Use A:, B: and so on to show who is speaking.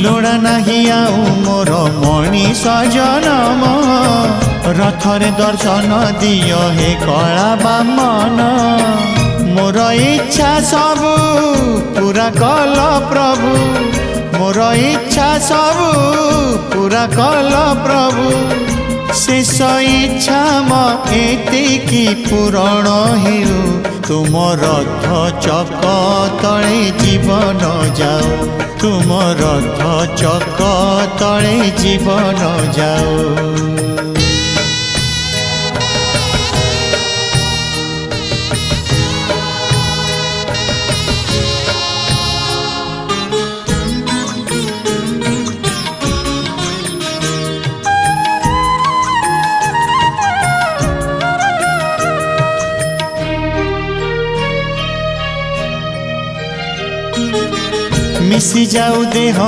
A: लोड़ा नहीं आउ मोर मनीष जनम रथरे दर्शन दियो हे कला बामन मोर इच्छा सबु पूरा कल प्रभु मोर इच्छा सबु पूरा कल प्रभु शेष इच्छा म एतिकी पूरण हेउ तुम रथ चक तले जीवन जाओ तुम रथ चक तले जीवन जाओ। मिसी जाऊ देह